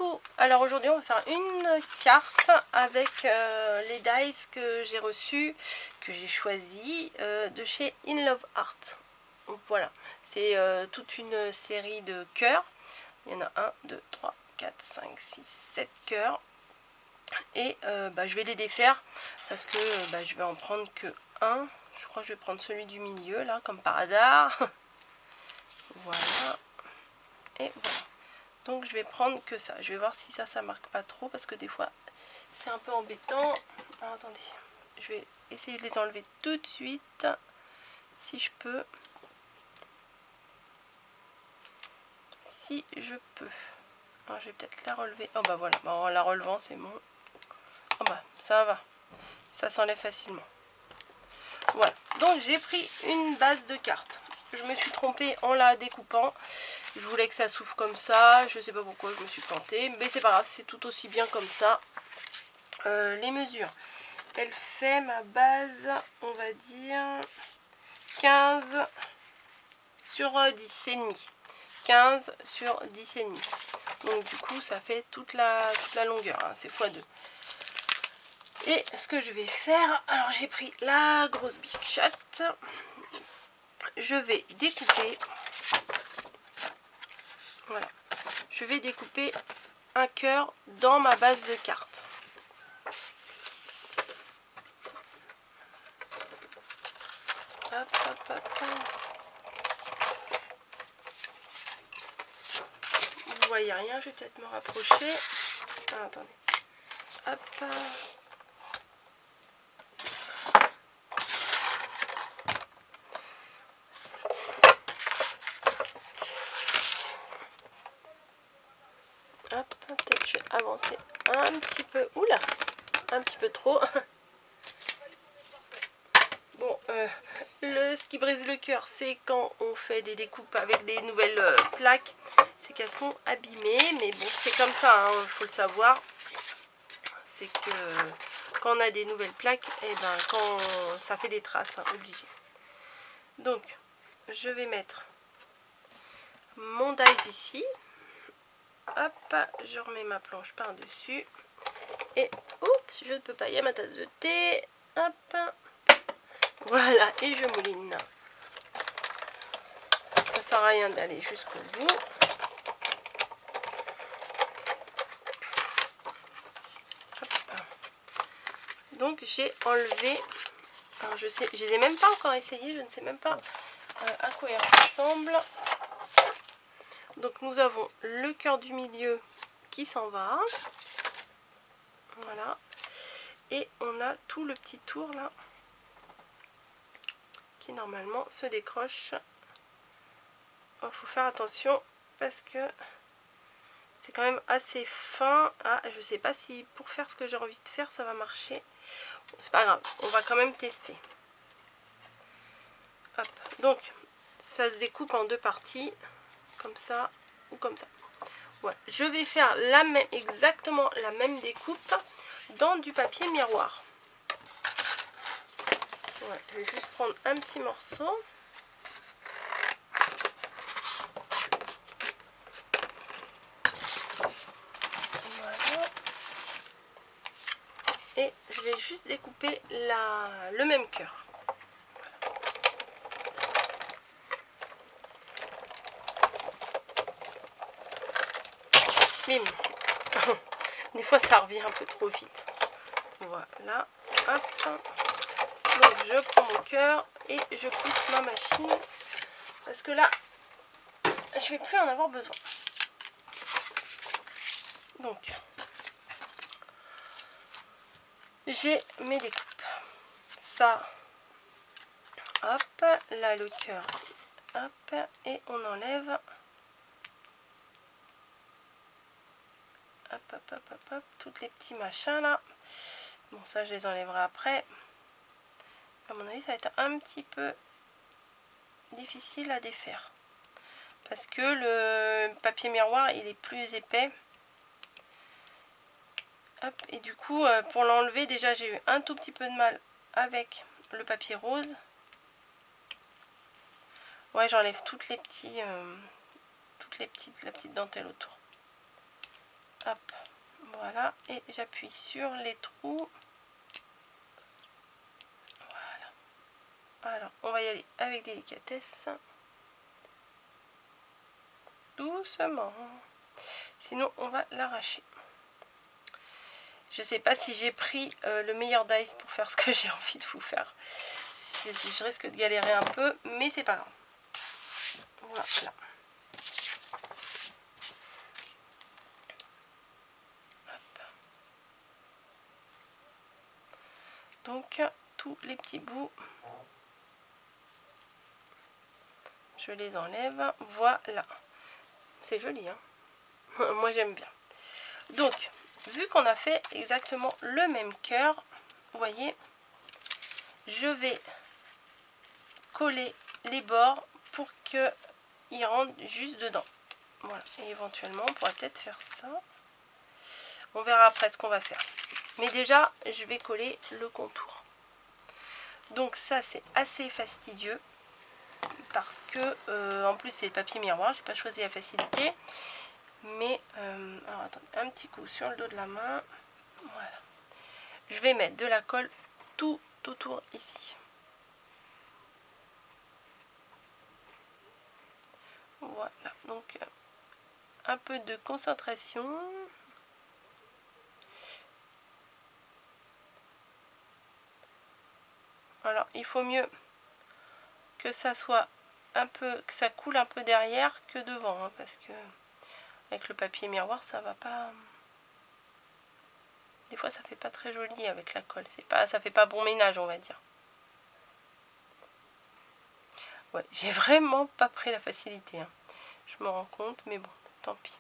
Coucou, alors aujourd'hui on va faire une carte avec les dies que j'ai reçus, que j'ai choisi de chez In Love Art. Donc voilà, c'est toute une série de cœurs. Il y en a 1, 2, 3, 4, 5, 6, 7 cœurs. Et je vais les défaire parce que je vais en prendre que un. Je crois que je vais prendre celui du milieu là, comme par hasard. Voilà. Et voilà. Donc je vais prendre que ça. Je vais voir si ça marque pas trop parce que des fois c'est un peu embêtant. Alors, attendez, je vais essayer de les enlever tout de suite si je peux. Si je peux. Alors je vais peut-être la relever. Oh bah voilà, en la relevant c'est bon. Oh bah ça va. Ça s'enlève facilement. Voilà. Donc j'ai pris une base de cartes. Je me suis trompée en la découpant. Je voulais que ça s'ouvre comme ça. Je sais pas pourquoi je me suis plantée. Mais c'est pas grave, c'est tout aussi bien comme ça. Les mesures. Elle fait ma base, on va dire 15 sur 10 et demi. 15 sur 10 et demi. Donc du coup ça fait toute la longueur, hein, c'est x2. Et ce que je vais faire, alors j'ai pris la grosse bichotte. Je vais découper. Voilà. Je vais découper un cœur dans ma base de cartes. Hop, hop, hop. Vous voyez rien, je vais peut-être me rapprocher. Ah, attendez. Hop. Hop, peut-être je vais avancer un petit peu. Oula, un petit peu trop. Bon, ce qui brise le cœur, c'est quand on fait des découpes avec des nouvelles plaques. C'est qu'elles sont abîmées, mais bon, c'est comme ça, hein, faut le savoir. C'est que quand on a des nouvelles plaques, et ben quand ça fait des traces, hein, obligé. Donc, je vais mettre mon dies ici. Hop, je remets ma planche par-dessus. Et, oups, je ne peux pas, il y a ma tasse de thé. Hop, voilà, et je mouline. Ça sert à rien d'aller jusqu'au bout. Hop. Donc j'ai enlevé, alors je les ai même pas encore essayé, je ne sais même pas à quoi ils ressemblent. Donc nous avons le cœur du milieu qui s'en va. Voilà. Et on a tout le petit tour là qui normalement se décroche. Il faut faire attention parce que c'est quand même assez fin. Ah, je sais pas si pour faire ce que j'ai envie de faire ça va marcher. Bon, c'est pas grave, on va quand même tester. Hop. Donc ça se découpe en deux parties, comme ça ou comme ça. Voilà. Je vais faire exactement la même découpe dans du papier miroir. Voilà. Je vais juste prendre un petit morceau. Et je vais juste découper le même cœur. Bim. Des fois ça revient un peu trop vite. Voilà. Hop. Donc je prends mon cœur et je pousse ma machine. Parce que là, je vais plus en avoir besoin. Donc, j'ai mes découpes. Ça, hop, là le cœur, hop, et on enlève. Hop, hop, hop, hop, hop, tous les petits machins là. Bon, ça je les enlèverai après. À mon avis, ça va être un petit peu difficile à défaire. Parce que le papier miroir, il est plus épais. Hop, et du coup, pour l'enlever, déjà j'ai eu un tout petit peu de mal avec le papier rose. Ouais, j'enlève la petite dentelle autour. Hop, voilà, et j'appuie sur les trous. Voilà. Alors, on va y aller avec délicatesse. Doucement. Sinon, on va l'arracher. Je sais pas si j'ai pris le meilleur dice pour faire ce que j'ai envie de vous faire. Je risque de galérer un peu, mais c'est pas grave. Voilà. Hop. Donc, tous les petits bouts, je les enlève. Voilà. C'est joli, hein. Moi, j'aime bien. Donc, vu qu'on a fait exactement le même cœur, vous voyez, je vais coller les bords pour qu'ils rentrent juste dedans. Voilà, et éventuellement on pourrait peut-être faire ça. On verra après ce qu'on va faire. Mais déjà, je vais coller le contour. Donc ça, c'est assez fastidieux parce que en plus c'est le papier miroir. J'ai pas choisi la facilité, mais alors attendez, un petit coup sur le dos de la main. Voilà. Je vais mettre de la colle tout autour ici. Voilà, donc un peu de concentration. Alors il faut mieux que ça soit un peu, que ça coule un peu derrière que devant, hein, parce que avec le papier miroir ça va pas. Des fois ça fait pas très joli avec la colle, c'est pas, ça fait pas bon ménage, on va dire. Ouais, j'ai vraiment pas pris la facilité, hein. Je me rends compte, mais bon, tant pis.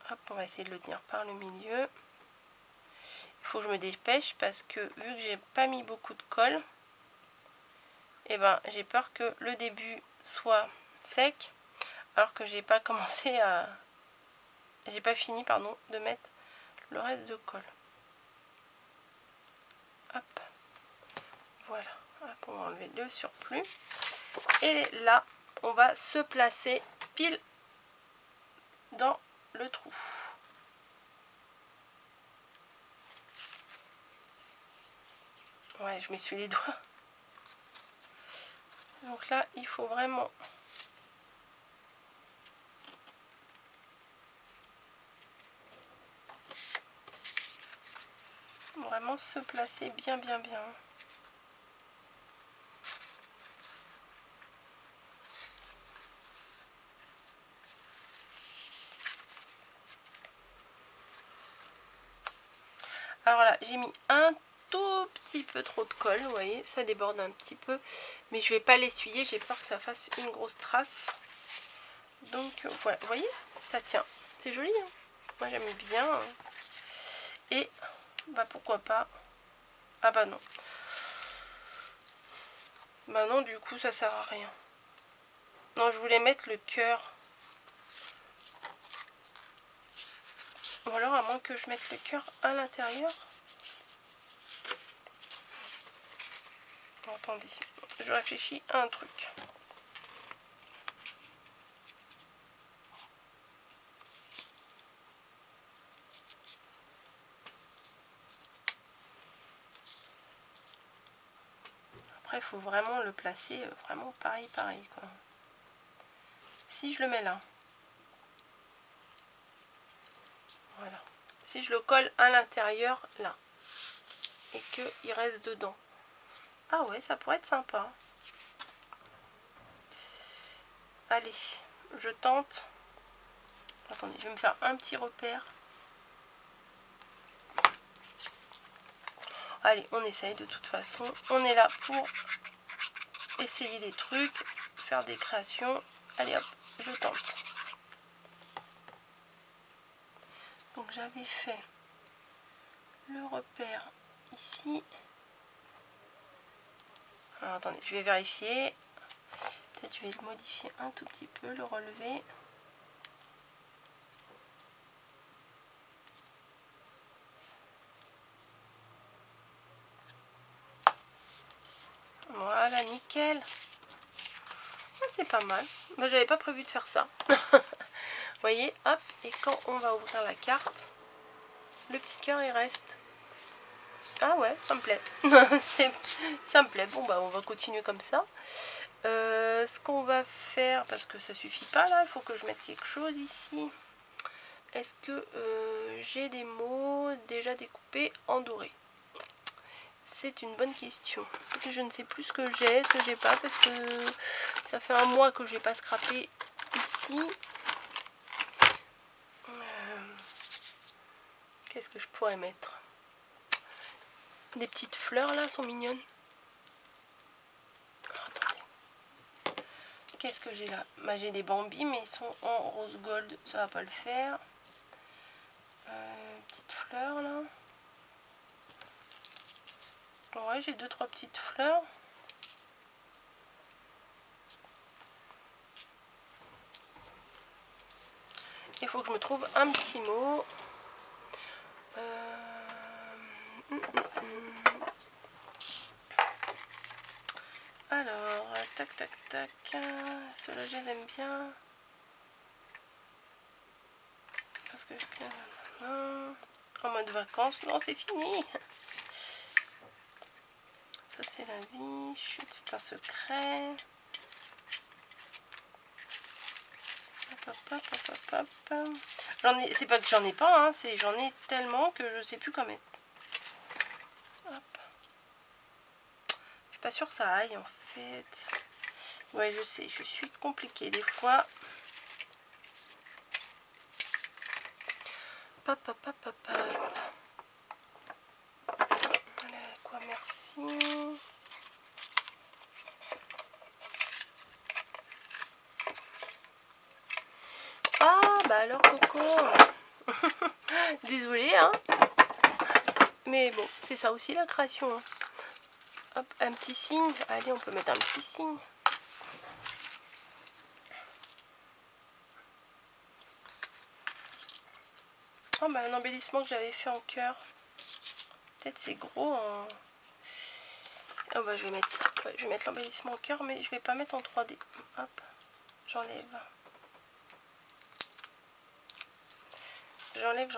Hop, on va essayer de le tenir par le milieu. Il faut que je me dépêche parce que vu que j'ai pas mis beaucoup de colle, et ben j'ai peur que le début soit sec alors que j'ai pas commencé à, j'ai pas fini, pardon, de mettre le reste de colle. Hop, voilà. Hop, on va enlever le surplus. Et là, on va se placer pile dans le trou. Ouais, je m'essuie les doigts. Donc là, il faut vraiment se placer bien. Alors là, j'ai mis un tout petit peu trop de colle, vous voyez, ça déborde un petit peu, mais je vais pas l'essuyer, j'ai peur que ça fasse une grosse trace. Donc voilà, vous voyez, ça tient, c'est joli, hein. Moi j'aime bien. Et bah pourquoi pas. Ah bah non. Bah non, du coup ça sert à rien. Non, je voulais mettre le cœur. Ou alors à moins que je mette le cœur à l'intérieur. Attendez, je réfléchis à un truc. Après, il faut vraiment le placer vraiment pareil quoi. Si je le mets là, voilà. Si je le colle à l'intérieur là et qu'il reste dedans. Ah ouais, ça pourrait être sympa. Allez, je tente. Attendez, je vais me faire un petit repère. Allez, on essaye de toute façon. On est là pour essayer des trucs, faire des créations. Allez hop, je tente. Donc j'avais fait le repère ici. Alors attendez, je vais vérifier. Peut-être je vais le modifier un tout petit peu, le relever. Voilà. Voilà, nickel. Ah, c'est pas mal. Bah, j'avais pas prévu de faire ça. Vous voyez, hop, et quand on va ouvrir la carte, le petit cœur il reste. Ah ouais, ça me plaît. Ça me plaît. Bon bah on va continuer comme ça. Ce qu'on va faire, parce que ça suffit pas là, il faut que je mette quelque chose ici. Est-ce que j'ai des mots déjà découpés en doré? C'est une bonne question. Parce que je ne sais plus ce que j'ai, ce que j'ai pas, parce que ça fait un mois que j'ai pas scrappé ici. Qu'est-ce que je pourrais mettre? Des petites fleurs là, sont mignonnes. Alors, attendez. Qu'est-ce que j'ai là? Bah, j'ai des bambis, mais ils sont en rose gold, ça va pas le faire. Petites fleurs là. Ouais, j'ai 2-3 petites fleurs. Il faut que je me trouve un petit mot. Alors, tac tac tac. Ceux-là, je les aime bien. Parce que en mode vacances, non, c'est fini. Ça, c'est la vie. Chut, c'est un secret. J'en ai, c'est pas que j'en ai pas, hein, c'est j'en ai tellement que je sais plus quoi mettre. Hop. Je suis pas sûre que ça aille en fait. Ouais, je sais, je suis compliquée des fois. Pop, pop, pop, pop, pop. Voilà, quoi, merci. Ah, bah alors, Coco. Désolée, hein. Mais bon, c'est ça aussi la création. Hein. Hop, un petit signe. Allez, on peut mettre un petit signe. Oh, bah un embellissement que j'avais fait en cœur. Peut-être c'est gros en... Oh bah je vais mettre ça. Ouais, je vais mettre l'embellissement en cœur, mais je vais pas mettre en 3D. Hop, j'enlève. J'enlève.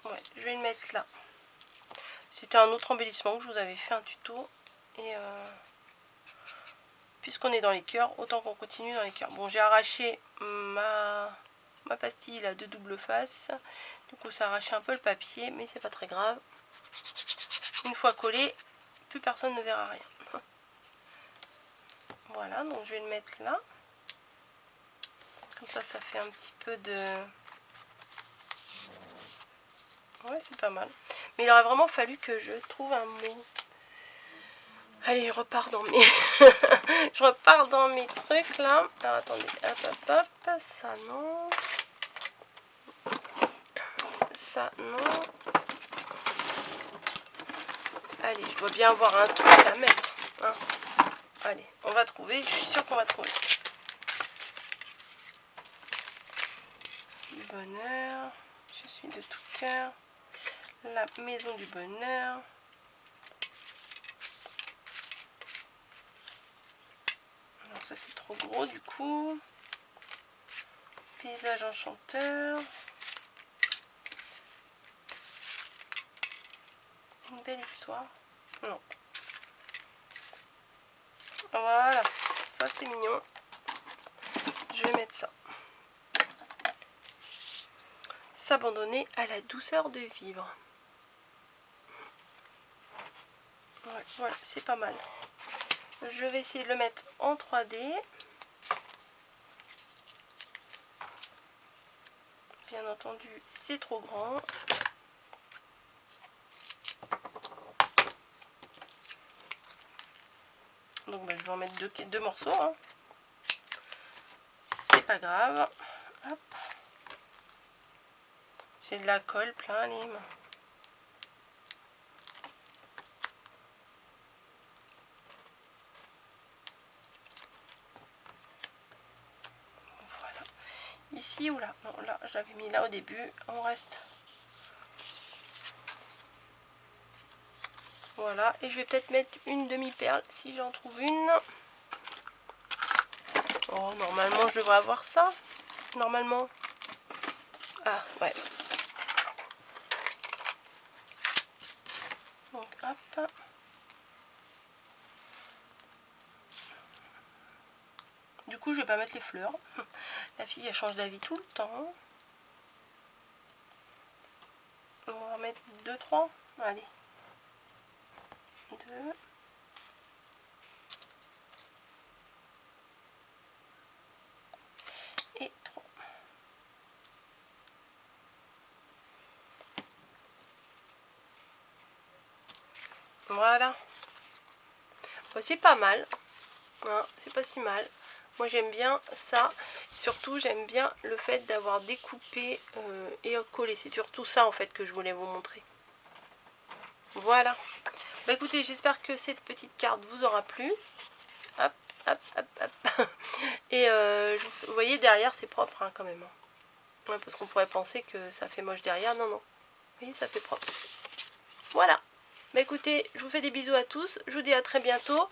Ouais, je vais le mettre là. C'était un autre embellissement que je vous avais fait un tuto. Et puisqu'on est dans les cœurs, autant qu'on continue dans les cœurs. Bon, j'ai arraché ma pastille là, de double face. Du coup, ça a arraché un peu le papier, mais c'est pas très grave. Une fois collé, plus personne ne verra rien. Voilà, donc je vais le mettre là. Comme ça, ça fait un petit peu de... Ouais, c'est pas mal. Mais il aurait vraiment fallu que je trouve un mot. Allez, je repars dans mes... je repars dans mes trucs, là. Alors, attendez. Hop, hop, hop. Ça, non. Ça, non. Allez, je dois bien avoir un truc à mettre. Hein. Allez, on va trouver. Je suis sûre qu'on va trouver. Du bonheur. Je suis de tout cœur. La maison du bonheur. Non, ça c'est trop gros du coup. Paysage enchanteur. Une belle histoire. Non. Voilà. Ça c'est mignon. Je vais mettre ça. S'abandonner à la douceur de vivre. Ouais, voilà, c'est pas mal. Je vais essayer de le mettre en 3D. Bien entendu, c'est trop grand. Donc bah, je vais en mettre deux morceaux. Hein. C'est pas grave. Hop. J'ai de la colle plein les mains. Voilà. Ici ou là? Non, là, je l'avais mis là au début. On reste. Voilà, et je vais peut-être mettre une demi-perle si j'en trouve une. Oh, normalement je devrais avoir ça. Normalement. Ah, ouais. Donc, hop. Du coup, je vais pas mettre les fleurs. La fille, elle change d'avis tout le temps. On va en mettre 2-3. Allez. 2. Et 3. Voilà. Bon, c'est pas mal. Hein, c'est pas si mal. Moi j'aime bien ça. Surtout j'aime bien le fait d'avoir découpé et collé. C'est surtout ça en fait que je voulais vous montrer. Voilà. Bah écoutez, j'espère que cette petite carte vous aura plu. Hop, hop, hop, hop. Et vous voyez derrière c'est propre hein, quand même. Ouais, parce qu'on pourrait penser que ça fait moche derrière. Non, non. Vous voyez, ça fait propre. Voilà. Bah écoutez, je vous fais des bisous à tous. Je vous dis à très bientôt.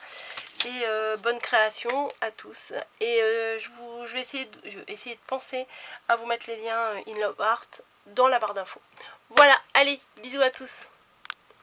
Et bonne création à tous. Et je vais essayer de penser à vous mettre les liens In Love Art dans la barre d'infos. Voilà, allez, bisous à tous.